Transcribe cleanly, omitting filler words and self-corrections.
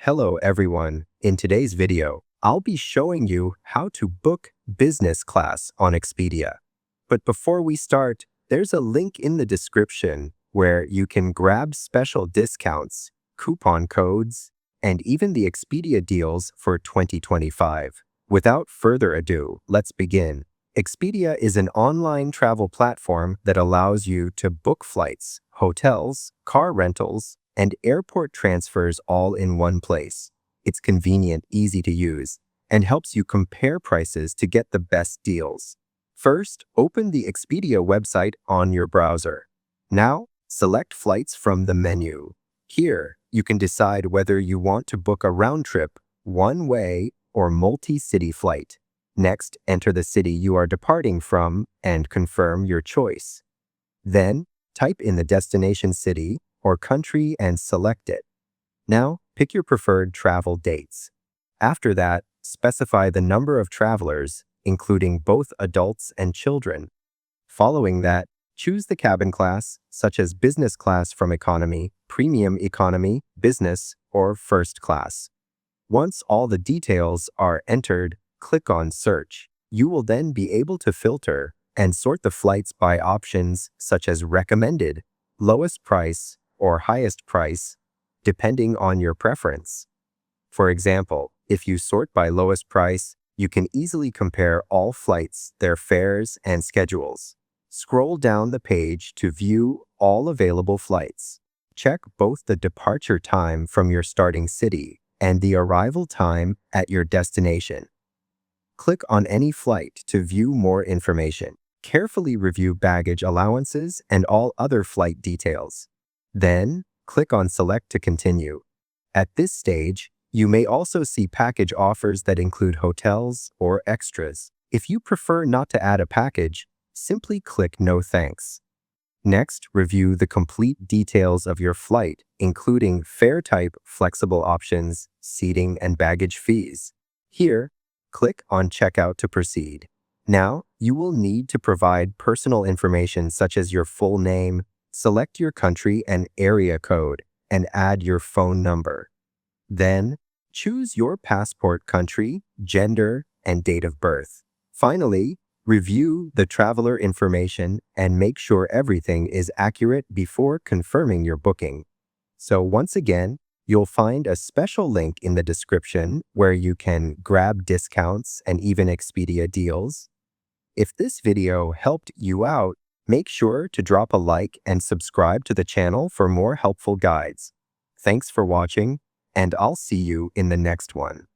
Hello everyone. In today's video, I'll be showing you how to book business class on Expedia. But before we start, there's a link in the description where you can grab special discounts, coupon codes, and even the Expedia deals for 2025. Without further ado, let's begin. Expedia is an online travel platform that allows you to book flights, hotels, car rentals, and airport transfers all in one place. It's convenient, easy to use, and helps you compare prices to get the best deals. First, open the Expedia website on your browser. Now, select flights from the menu. Here, you can decide whether you want to book a round-trip, one-way, or multi-city flight. Next, enter the city you are departing from and confirm your choice. Then, type in the destination city or country and select it. Now, pick your preferred travel dates. After that, specify the number of travelers, including both adults and children. Following that, choose the cabin class, such as business class from economy, premium economy, business, or first class. Once all the details are entered, click on Search. You will then be able to filter and sort the flights by options such as recommended, lowest price, or highest price, depending on your preference. For example, if you sort by lowest price, you can easily compare all flights, their fares, and schedules. Scroll down the page to view all available flights. Check both the departure time from your starting city and the arrival time at your destination. Click on any flight to view more information. Carefully review baggage allowances and all other flight details. Then, click on Select to continue. At this stage, you may also see package offers that include hotels or extras. If you prefer not to add a package, simply click No Thanks. Next, review the complete details of your flight, including fare type, flexible options, seating, and baggage fees. Here, click on Checkout to proceed. Now, you will need to provide personal information such as your full name, select your country and area code, and add your phone number. Then, choose your passport country, gender, and date of birth. Finally, review the traveler information and make sure everything is accurate before confirming your booking. So once again, you'll find a special link in the description where you can grab discounts and even Expedia deals. If this video helped you out, make sure to drop a like and subscribe to the channel for more helpful guides. Thanks for watching, and I'll see you in the next one.